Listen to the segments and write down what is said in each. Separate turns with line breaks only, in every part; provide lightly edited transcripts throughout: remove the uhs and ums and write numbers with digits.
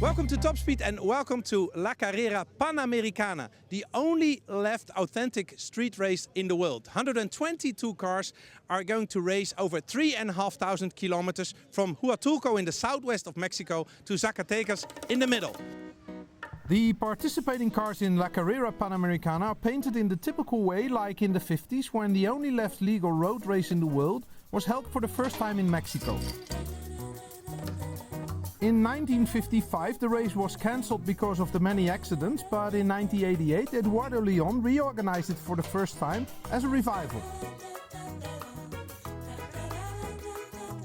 Welcome to Top Speed and welcome to La Carrera Panamericana, the only left authentic street race in the world. 122 cars are going to race over 3,500 kilometers from Huatulco in the southwest of Mexico to Zacatecas in the middle. The participating cars in La Carrera Panamericana are painted in the typical way like in the 50s, when the only left legal road race in the world was held for the first time in Mexico. In 1955 the race was cancelled because of the many accidents, but in 1988 Eduardo Leon reorganized it for the first time as a revival.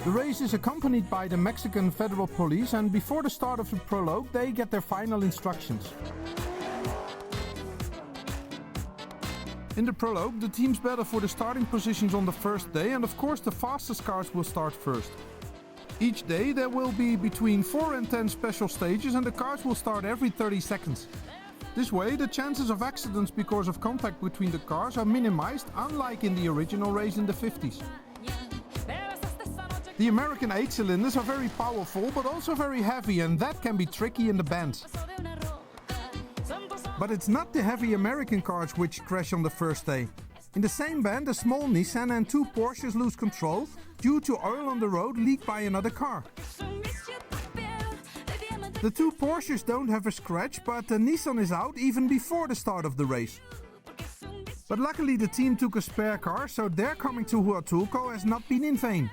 The race is accompanied by the Mexican Federal Police, and before the start of the prologue they get their final instructions. In the prologue the teams battle for the starting positions on the first day, and of course the fastest cars will start first. Each day there will be between 4 and 10 special stages, and the cars will start every 30 seconds. This way the chances of accidents because of contact between the cars are minimized, unlike in the original race in the 50s. The American 8-cylinders are very powerful but also very heavy, and that can be tricky in the bends. But it's not the heavy American cars which crash on the first day. In the same bend a small Nissan and 2 Porsches lose control due to oil on the road leaked by another car. The 2 Porsches don't have a scratch, but the Nissan is out even before the start of the race. But luckily the team took a spare car, so their coming to Huatulco has not been in vain.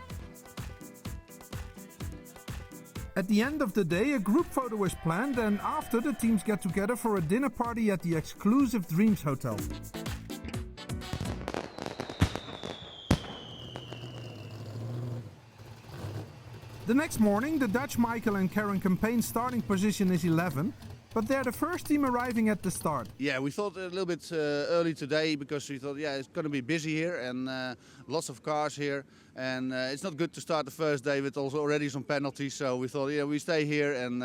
At the end of the day a group photo is planned, and after the teams get together for a dinner party at the exclusive Dreams Hotel. The next morning, the Dutch Michael and Karen campaign starting position is 11, but they're the first team arriving at the start.
Yeah, we thought a little bit early today because we thought, yeah, it's going to be busy here and lots of cars here. And it's not good to start the first day with also already some penalties. So we thought, yeah, we stay here and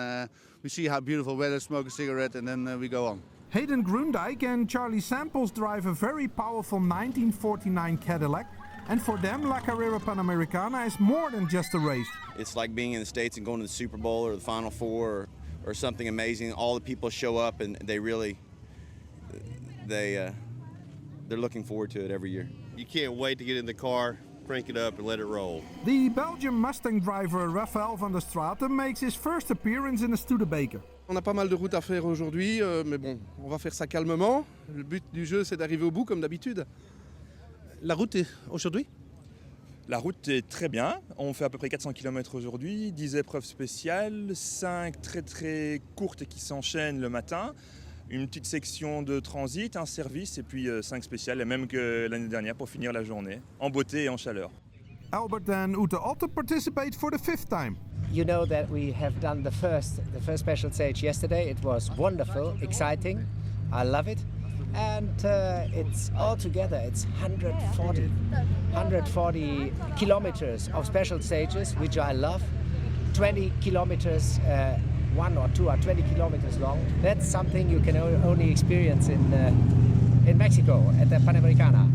we see how beautiful weather, smoke a cigarette, and then we go on.
Hayden Grundijk and Charlie Samples drive a very powerful 1949 Cadillac. And for them, La Carrera Panamericana is more than just a race.
It's like being in the States and going to the Super Bowl or the Final Four or something amazing. All the people show up and they're looking forward to it every year.
You can't wait to get in the car, crank it up and let it roll.
The Belgian Mustang driver Raphaël van der Straten makes his first appearance in a Studebaker.
On a pas mal de route à faire aujourd'hui, mais bon, on va faire ça calmement. Le but du jeu, c'est d'arriver au bout comme d'habitude.
La route aujourd'hui?
La route est très bien, on fait à peu près 400 km aujourd'hui, 10 épreuves spéciales, 5 très courtes qui s'enchaînent le matin, une petite section de transit, un service et puis 5 spéciales, les mêmes que l'année dernière pour finir la journée, en beauté et en chaleur.
Albert and Ute Otte participate for the 5th time.
You know that we have done the first special stage yesterday. It was wonderful, exciting, I love it. And it's all together, it's 140 kilometers of special stages, which I love. 20 kilometers, 1 or 2 or 20 kilometers long. That's something you can only experience in Mexico at the Panamericana.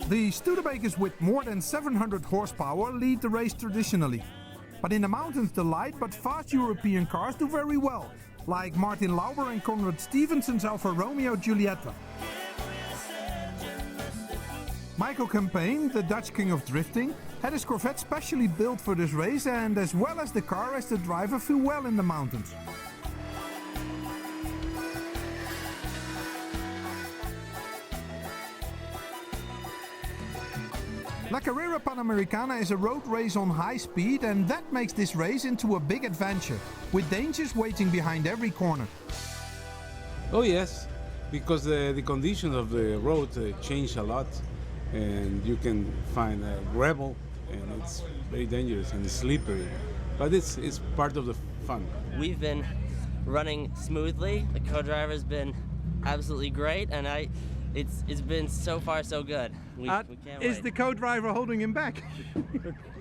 The Studebakers with more than 700 horsepower lead the race traditionally. But in the mountains the light but fast European cars do very well, like Martin Lauber and Conrad Stevenson's Alfa Romeo Giulietta. Michael Campaign, the Dutch king of drifting, had his Corvette specially built for this race, and as well as the car as the driver flew well in the mountains. La Carrera Panamericana is a road race on high speed, and that makes this race into a big adventure, with dangers waiting behind every corner.
Oh yes, because the conditions of the road change a lot, and you can find a gravel, and it's very dangerous and slippery, but it's part of the fun.
We've been running smoothly. The co-driver has been absolutely great, and it's been so far so good. We can't
Is
wait.
the co-driver holding him back?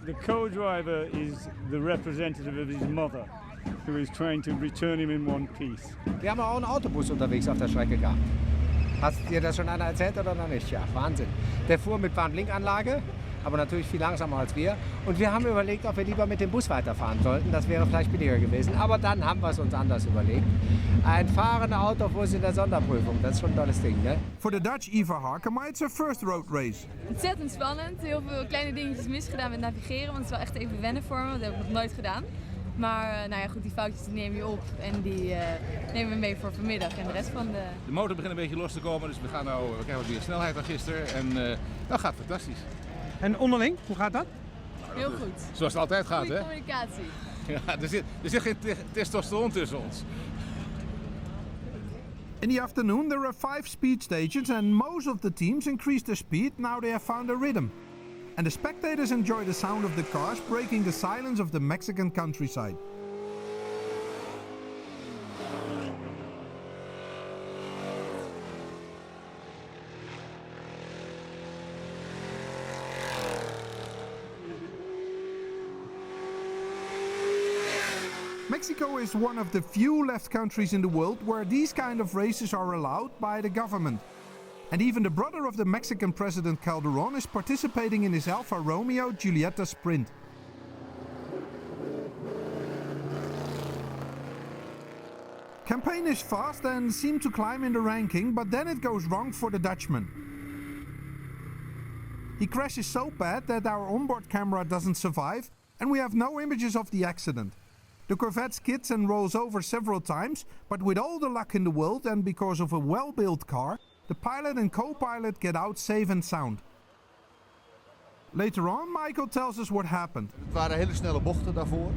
The co-driver is the representative of his mother, who is trying to return him in one piece.
Wir haben auch einen Autobus unterwegs auf der Strecke gehabt. Hast dir das schon einer erzählt oder noch nicht? Ja, Wahnsinn. Der fuhr mit Warnblinkanlage, aber natürlich viel langsamer als wir. Und wir haben überlegt, ob wir lieber mit dem Bus weiterfahren sollten. Das wäre vielleicht billiger gewesen. Aber dann haben wir es uns anders überlegt. Ein fahrender Autobus in der Sonderprüfung, das ist schon ein tolles Ding, ne?
For the Dutch Eva Harkema, it's her first road race.
Ontzettend spannend. Heel veel kleine dingetjes misgedaan met navigeren. Want het is wel echt even wennen voor me, want dat heb ik nog nooit gedaan. Maar nou ja, goed, die foutjes die neem je op en die nemen we mee voor vanmiddag en de rest van de...
De motor begint een beetje los te komen, dus we krijgen wat meer snelheid dan gisteren en dat gaat fantastisch.
En onderling, hoe gaat dat?
Heel goed.
Zoals het altijd gaat,
Goede
hè?
communicatie.
Ja, er zit geen testosteron tussen ons.
In the afternoon there are 5 speed stations and most of the teams increased their speed now they have found a rhythm. And the spectators enjoy the sound of the cars breaking the silence of the Mexican countryside. Mexico is one of the few left countries in the world where these kind of races are allowed by the government. And even the brother of the Mexican president Calderon is participating in his Alfa Romeo Giulietta Sprint. Campaign is fast and seemed to climb in the ranking, but then it goes wrong for the Dutchman. He crashes so bad that our onboard camera doesn't survive and we have no images of the accident. The Corvette skids and rolls over several times, but with all the luck in the world and because of a well-built car, the pilot and co-pilot get out safe and sound. Later on, Michael tells us what happened.
Het waren hele snelle bochten daarvoor.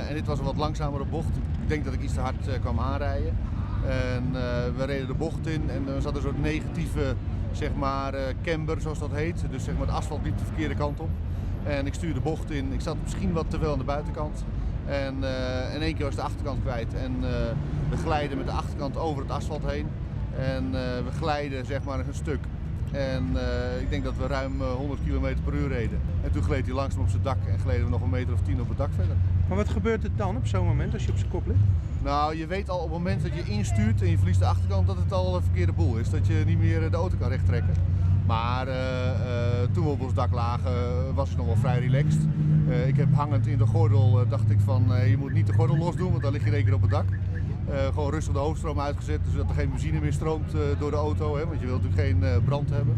En dit was een wat langzamere bocht. Ik denk dat ik iets te hard kwam aanrijden. En we reden de bocht in en er zat een soort negatieve zeg maar, camber, zoals dat heet. Dus zeg maar, het asfalt liep de verkeerde kant op. En ik stuurde de bocht in. Ik zat misschien wat te veel aan de buitenkant. En in één keer was de achterkant kwijt. En we glijden met de achterkant over het asfalt heen. En we glijden zeg maar een stuk. En ik denk dat we ruim 100 km per uur reden. En toen gleed hij langzaam op zijn dak en gleden we nog een meter of 10 op het dak verder.
Maar wat gebeurt er dan op zo'n moment als je op zijn kop ligt?
Nou, je weet al op het moment dat je instuurt en je verliest de achterkant dat het al een verkeerde boel is. Dat je niet meer de auto kan recht trekken. Maar toen we op ons dak lagen was het nog wel vrij relaxed. Ik heb hangend in de gordel dacht ik van je moet niet de gordel losdoen, want dan lig je in één keer op het dak. Gewoon rustig de hoofdstroom uitgezet, zodat er geen benzine meer stroomt door de auto, hè, want je wilt natuurlijk geen brand hebben.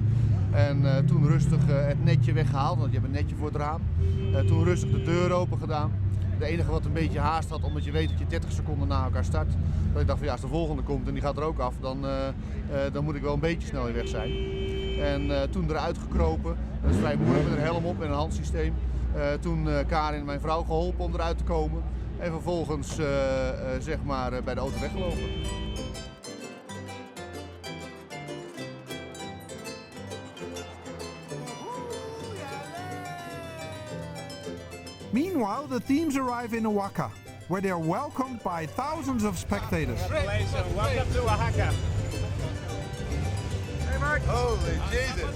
En toen rustig het netje weggehaald, want je hebt een netje voor het raam. Toen rustig de deur open gedaan. De enige wat een beetje haast had, omdat je weet dat je 30 seconden na elkaar start. Dat ik dacht van ja, als de volgende komt en die gaat er ook af, dan moet ik wel een beetje snel in weg zijn. En toen eruit gekropen, dat is vrij moeilijk met een helm op en een handsysteem. Toen Karin, mijn vrouw, geholpen om eruit te komen. En vervolgens zeg maar bij de auto weggelopen.
Meanwhile, the teams arrive in Oaxaca, where they are welcomed by thousands of spectators.
Congratulations, welcome to Oaxaca.
Hey Mark! Holy Jesus!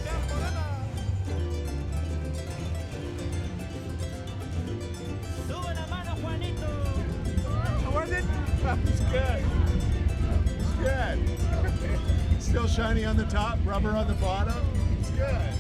How was it? It's good. It's good. Still shiny on the top, rubber on the bottom. It's good.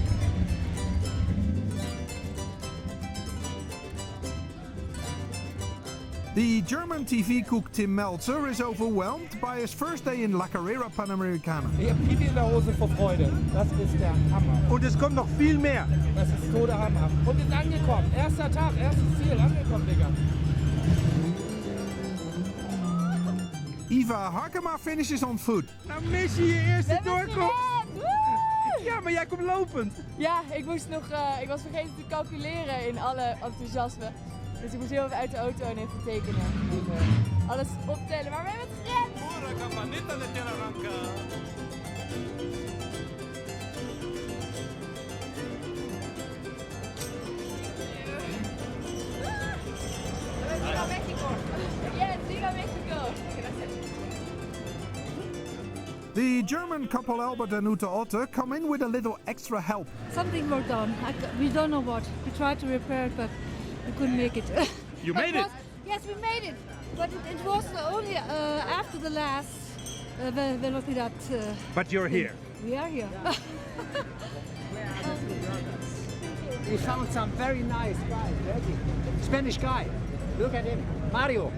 The German TV cook Tim Meltzer is overwhelmed by his first day in La Carrera Panamericana.
Ich habe Pipi in der Hose vor Freude. Das ist der Hammer.
Und es kommt noch viel mehr.
Das ist so der Hammer. Und ist angekommen. Erster Tag, erstes Ziel, angekommen, Digga.
Eva Harkema finishes on foot.
Nou mis je eerste doorkomst. Ja, maar jij komt lopend.
Ja, ik was vergeten te calculeren in alle enthousiasme. Dus ik moest heel even uit de auto en even tekenen. Even alles optellen, maar we hebben het gered! Viva Mexico! Yes, viva Mexico!
The German couple Albert and Ute Otte come in with a little extra help.
Something broke down. We don't know what. We tried to repair it, but we couldn't make it.
You made it?
Yes, we made it. But it was only after the last Velocidad.
But you're here.
We are here.
We found some very nice guy, Spanish guy. Look at him, Mario.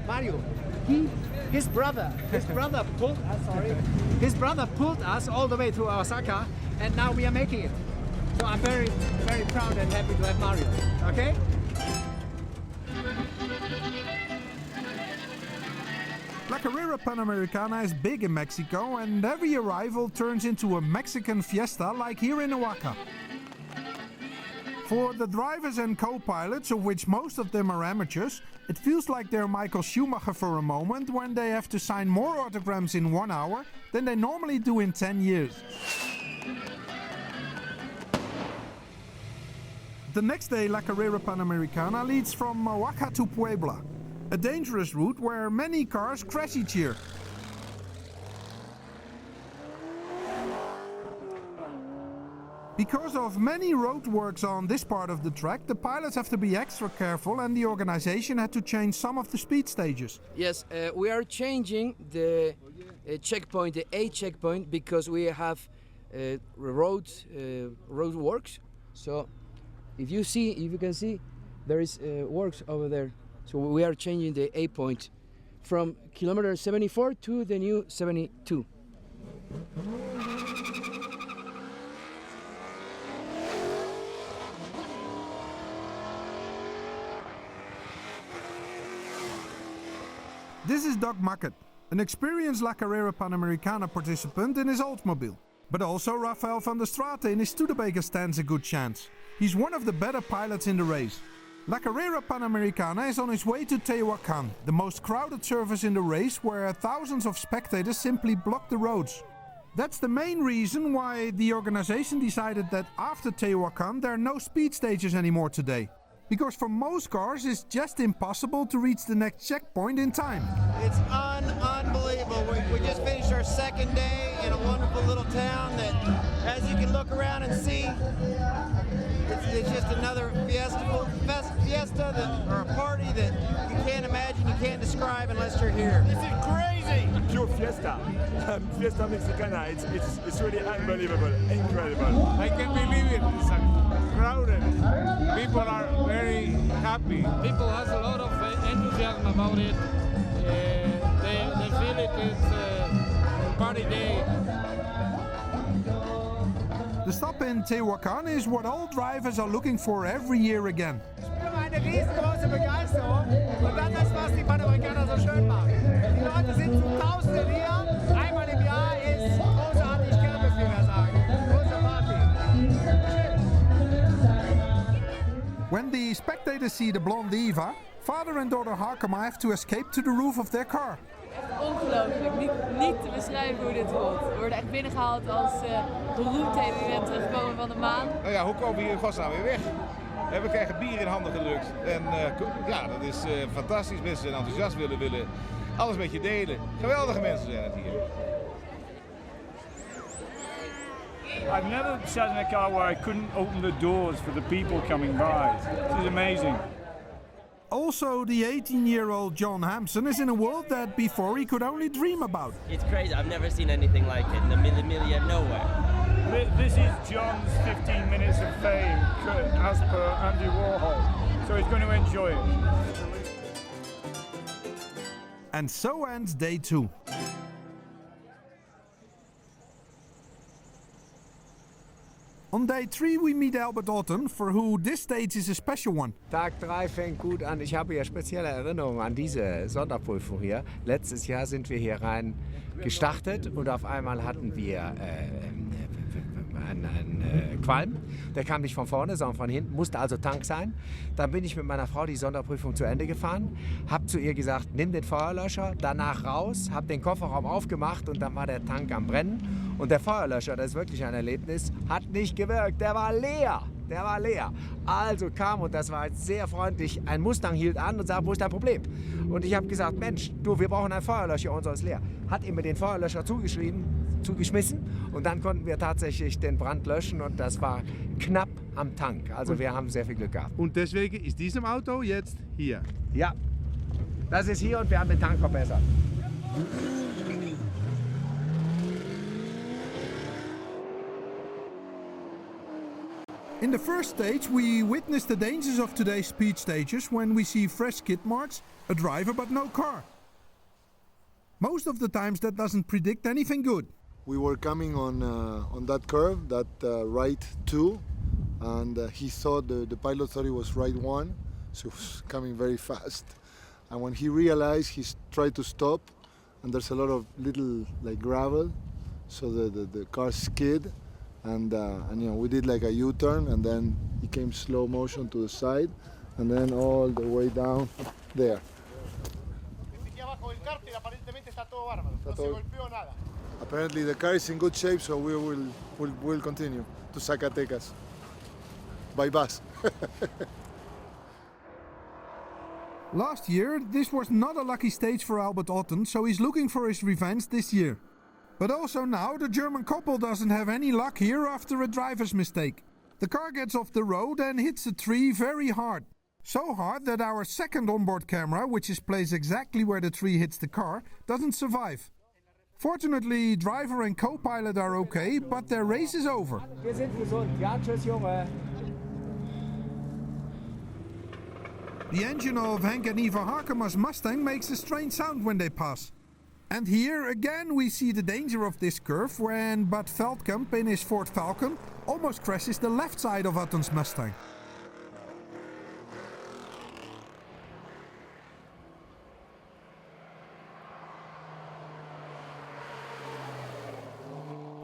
His brother pulled us. His brother pulled us all the way to Osaka, and now we are making it. So I'm very, very proud and happy to have Mario. Okay.
La Carrera Panamericana is big in Mexico, and every arrival turns into a Mexican fiesta like here in Oaxaca. For the drivers and co-pilots, of which most of them are amateurs, it feels like they're Michael Schumacher for a moment when they have to sign more autograms in 1 hour than they normally do in 10 years. The next day, La Carrera Panamericana leads from Oaxaca to Puebla, a dangerous route where many cars crash each year. Because of many roadworks on this part of the track, the pilots have to be extra careful, and the organization had to change some of the speed stages.
Yes, we are changing the checkpoint, the A checkpoint, because we have roadworks. So if you can see, there is works over there. So we are changing the A point from kilometer 74 to the new 72.
This is Doug Muckett, an experienced La Carrera Panamericana participant in his Oldsmobile. But also Rafael van der Straten in his Studebaker stands a good chance. He's one of the better pilots in the race. La Carrera Panamericana is on its way to Tehuacan, the most crowded surface in the race, where thousands of spectators simply block the roads. That's the main reason why the organization decided that after Tehuacan there are no speed stages anymore today. Because for most cars it's just impossible to reach the next checkpoint in time.
It's unbelievable. We just finished our second day in a wonderful little town that, as you can look around and see, it's just another fiesta or a party that you can't imagine, you can't describe unless you're here. This is crazy!
Pure fiesta. Fiesta Mexicana. It's really unbelievable, incredible.
I can't believe it. It's crowded. People are very happy.
People has a lot of enthusiasm about it. They feel it. It's a party day.
The stop in Tehuacan is what all drivers are looking for every year again.
Eine riesengroße Begeisterung und das ist, was die Panamericana so schön macht. Die Leute sind zu Tausenden hier, einmal im Jahr ist großartig Kirmes, wie wir sagen. Große Party.
When the spectators see the blonde diva, father and daughter Harkema have to escape to the roof of their car.
Ongelooflijk, niet te beschrijven hoe dit voelt. We worden echt binnengehaald als beroemdheden die net terugkomen van de maan.
Nou ja, hoe komen we hier in godsnaam weer weg? We krijgen bier in handen gedrukt en ja, dat is fantastisch. Mensen zijn enthousiast, willen alles met je delen. Geweldige mensen zijn het hier.
I've never sat in a car where I couldn't open the doors for the people coming by. This is amazing.
Also, the 18-year-old John Hampson is in a world that before he could only dream about.
It's crazy. I've never seen anything like it in the middle of nowhere.
This is John's 15 minutes of fame, as per Andy Warhol. So he's going to enjoy it.
And so ends day 2. On day 3 we meet Albert Otten, for who this stage is a special one.
Tag 3 fängt gut an. Ich habe ja spezielle Erinnerungen an diese Sonderprüfung hier. Letztes Jahr sind wir hier rein gestartet und auf einmal hatten wir einen Qualm. Der kam nicht von vorne, sondern von hinten, musste also Tank sein. Dann bin ich mit meiner Frau die Sonderprüfung zu Ende gefahren, habe zu ihr gesagt, nimm den Feuerlöscher, danach raus, habe den Kofferraum aufgemacht und dann war der Tank am Brennen. Und der Feuerlöscher, das ist wirklich ein Erlebnis, hat nicht gewirkt, der war leer. Der war leer. Also kam, und das war jetzt sehr freundlich, ein Mustang hielt an und sagte, wo ist dein Problem? Und ich habe gesagt, Mensch, du, wir brauchen einen Feuerlöscher, unser ist leer. Hat ihm den Feuerlöscher zugeschrieben, zugeschmissen und dann konnten wir tatsächlich den Brand löschen und das war knapp am Tank. Also wir haben sehr viel Glück gehabt.
Und deswegen ist diesem Auto jetzt hier.
Ja, das ist hier und wir haben den Tank verbessert.
In the first stage, we witness the dangers of today's speed stages when we see fresh skid marks, a driver but no car. Most of the times that doesn't predict anything good.
We were coming on that curve, that right 2, and he thought, the pilot thought it was right 1, so he was coming very fast. And when he realized, he tried to stop, and there's a lot of little like gravel, so the car skid. And you know, we did like a U-turn, and then he came slow motion to the side, and then all the way down there. Apparently the car is in good shape, so we'll continue to Zacatecas by bus.
Last year, this was not a lucky stage for Albert Otten, so he's looking for his revenge this year. But also now, the German couple doesn't have any luck here after a driver's mistake. The car gets off the road and hits a tree very hard. So hard that our second onboard camera, which is placed exactly where the tree hits the car, doesn't survive. Fortunately, driver and co-pilot are okay, but their race is over.
Wir sind gesund. Ja, tschüss, Junge.
The engine of Henk and Eva Harkema's Mustang makes a strange sound when they pass. And here again we see the danger of this curve when Bud Veldkamp in his Ford Falcon almost crashes the left side of Otten's Mustang.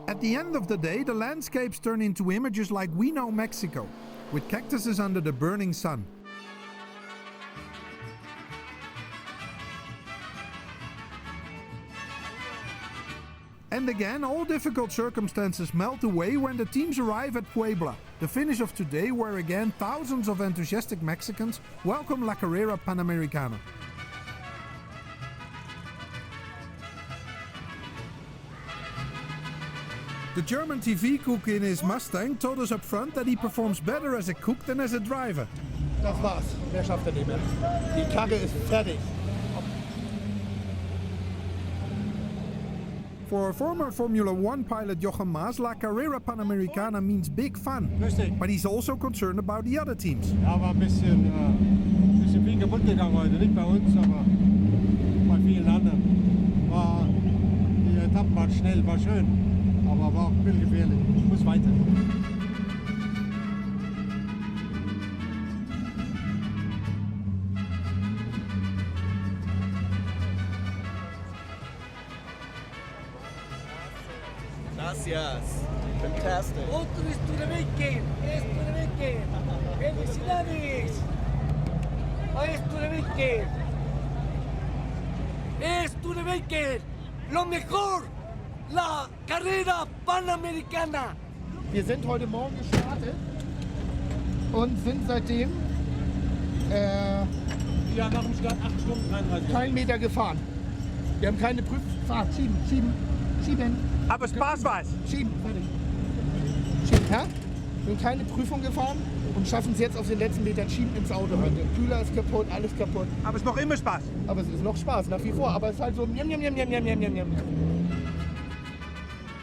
At the end of the day, the landscapes turn into images like we know Mexico, with cactuses under the burning sun. And again, all difficult circumstances melt away when the teams arrive at Puebla, the finish of today, where again thousands of enthusiastic Mexicans welcome La Carrera Panamericana. The German TV cook in his Mustang told us up front that he performs better as a cook than as a driver.
Das war's. Mehr schafft nicht mehr. Die Karre ist fertig.
For former Formula One pilot Jochen Maas, La Carrera Panamericana means big fun. But he's also concerned about the other teams.
Ja, war ein bisschen viel kaputt gegangen heute. Nicht bei uns, aber bei vielen anderen. Die Etappen waren schnell, war schön. Aber war auch ein bisschen gefährlich. Muss weiter.
Gracias. Fantastic.
Otto is to the weekend. Es to the weekend. Felicidades. Es to the weekend. Es to the weekend. Lo mejor. La Carrera Panamericana.
Wir sind heute Morgen gestartet und sind seitdem
ja, nach dem Start 8 Stunden 33.
keinen Meter gefahren. Wir haben keine Prüffahrt. Schieben.
Aber Spaß war's.
Schieben, fertig. Schieben, ja? Wir haben keine Prüfung gefahren und schaffen es jetzt auf den letzten Metern schieben ins Auto rein. Der Kühler ist kaputt, alles kaputt.
Aber es ist noch immer Spaß.
Aber es ist noch Spaß, nach wie vor. Aber es ist halt so njam.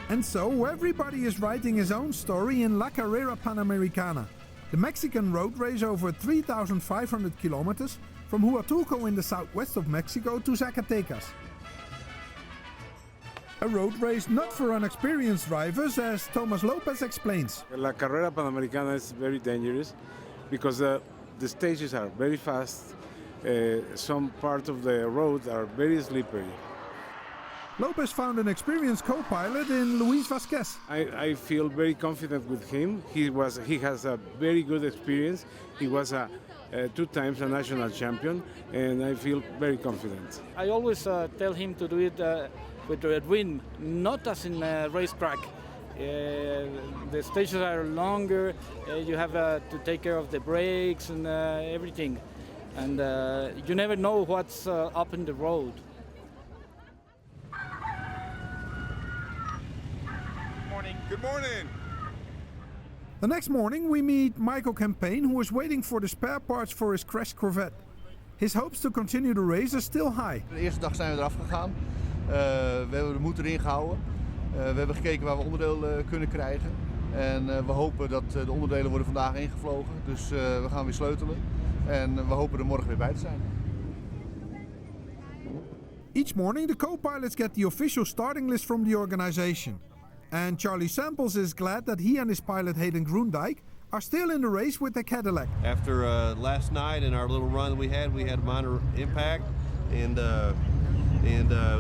And so everybody is writing his own story in La Carrera Panamericana, the Mexican road race over 3,500 kilometers from Huatulco in the southwest of Mexico to Zacatecas. A road race not for unexperienced drivers, as Thomas Lopez explains.
La Carrera Panamericana is very dangerous because the stages are very fast. Some parts of the road are very slippery.
Lopez found an experienced co-pilot in Luis Vasquez.
I feel very confident with him. He has a very good experience. He was two times a national champion, and I feel very confident.
I always tell him to do it with the wind, not as in a racetrack. The stages are longer. You have to take care of the brakes and everything, and you never know what's up in the road.
Good morning.
The next morning we meet Michael Campaign, who is waiting for the spare parts for his crashed Corvette. His hopes to continue the race are still high.
De eerste dag zijn we eraf gegaan. We hebben de moed erin gehouden. We hebben gekeken waar we onderdeel kunnen krijgen. En we hopen dat de onderdelen worden vandaag ingevlogen. Dus we gaan weer sleutelen. En we hopen er morgen weer bij te zijn.
Each morning the co-pilots get the official starting list from the organization. And Charlie Samples is glad that he and his pilot Hayden Groendijk are still in the race with their Cadillac.
After last night and our little run we had a minor impact, and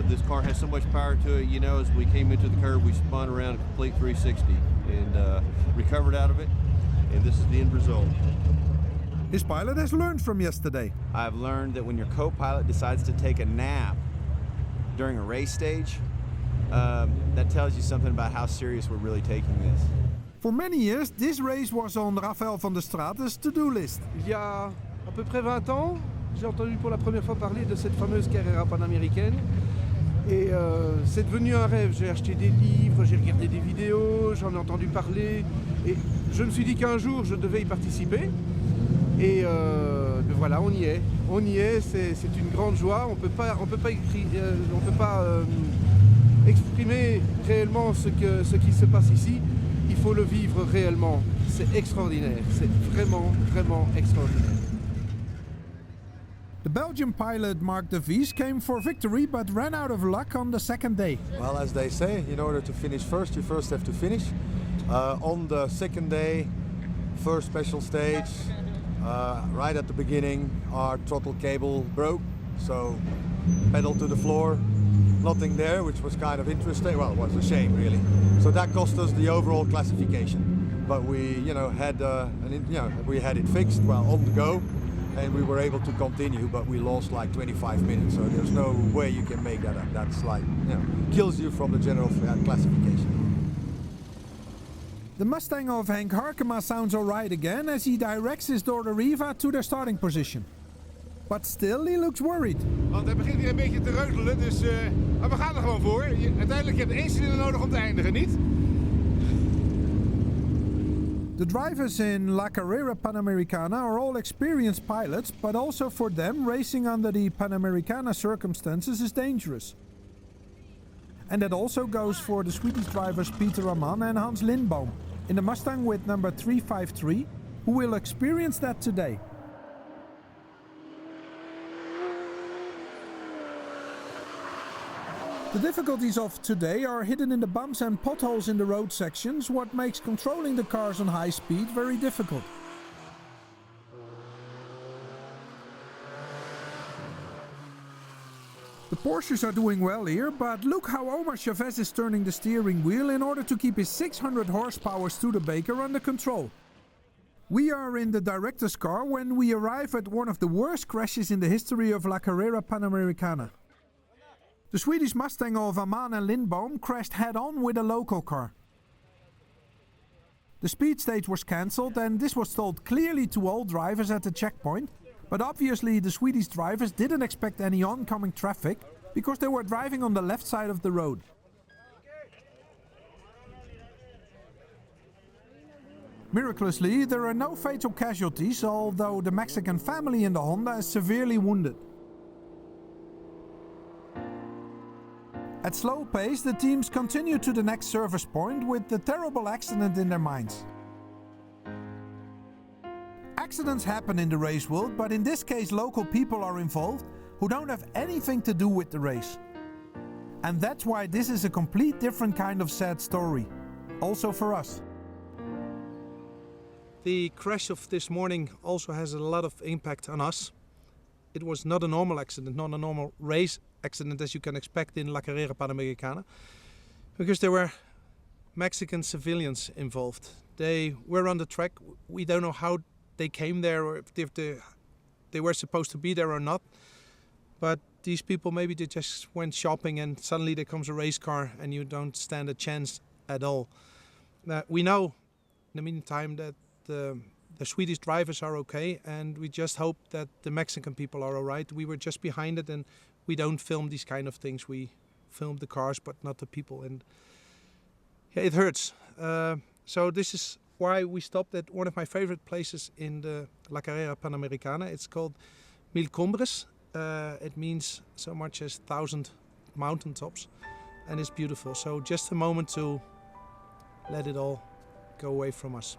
this car has so much power to it. You know, as we came into the curve, we spun around a complete 360 and recovered out of it, and this is the end result.
His pilot has learned from yesterday.
I've learned that when your co-pilot decides to take a nap during a race stage, that tells you something about how serious we're really taking this.
For many years, this race was on Rafael van der Straten's to-do list.
Il y a à peu près 20 ans, j'ai entendu pour la première fois parler de cette fameuse Carrera Panamericana. Et c'est devenu un rêve. J'ai acheté des livres, j'ai regardé des vidéos, j'en ai entendu parler. Et je me suis dit qu'un jour, je devais y participer. Et voilà, on y est. On y est, c'est une grande joie. On peut pas exprimer réellement ce qui se passe ici. Il faut le vivre réellement. C'est extraordinaire. C'est vraiment, vraiment extraordinaire.
The Belgian pilot Mark de Vries came for victory but ran out of luck on the second day.
Well, as they say, in order to finish first, you first have to finish. On the second day, first special stage, right at the beginning, our throttle cable broke, so pedal to the floor, nothing there, which was kind of interesting. Well, it was a shame, really. So that cost us the overall classification. But we, had it fixed, on the go, and we were able to continue. But we lost like 25 minutes, so there's no way you can make that up. That's like, kills you from the general classification.
The Mustang of Henk Harkema sounds alright again as he directs his daughter Eva to their starting position. But still, he looks worried.
Want hij begint hier een beetje te reutelen, dus maar we gaan er gewoon voor. Uiteindelijk heb je 1 cilinder nodig om te eindigen, niet?
The drivers in La Carrera Panamericana are all experienced pilots, but also for them, racing under the Panamericana circumstances is dangerous. And that also goes for the Swedish drivers Peter Amann and Hans Lindboom in the Mustang with number 353, who will experience that today. The difficulties of today are hidden in the bumps and potholes in the road sections, what makes controlling the cars on high speed very difficult. The Porsches are doing well here, but look how Omar Chavez is turning the steering wheel in order to keep his 600 horsepower Studebaker under control. We are in the director's car when we arrive at one of the worst crashes in the history of La Carrera Panamericana. The Swedish Mustang of Amann and Lindboom crashed head-on with a local car. The speed stage was cancelled and this was told clearly to all drivers at the checkpoint, but obviously the Swedish drivers didn't expect any oncoming traffic because they were driving on the left side of the road. Miraculously, there are no fatal casualties, although the Mexican family in the Honda is severely wounded. At slow pace, the teams continue to the next service point with the terrible accident in their minds. Accidents happen in the race world, but in this case local people are involved who don't have anything to do with the race. And that's why this is a complete different kind of sad story, also for us. The crash of this morning also has a lot of impact on us. It was not a normal accident, not a normal race accident as you can expect in La Carrera Panamericana, because there were Mexican civilians involved. They were on the track. We don't know how they came there or if they were supposed to be there or not, but these people, maybe they just went shopping and suddenly there comes a race car and you don't stand a chance at all. We know in the meantime that the Swedish drivers are okay, and we just hope that the Mexican people are all right. We were just behind it, and we don't film these kind of things. We film the cars, but not the people. And yeah, it hurts. So this is why we stopped at one of my favorite places in the La Carrera Panamericana. It's called Mil Cumbres. It means so much as 1,000 mountaintops, and it's beautiful. So just a moment to let it all go away from us.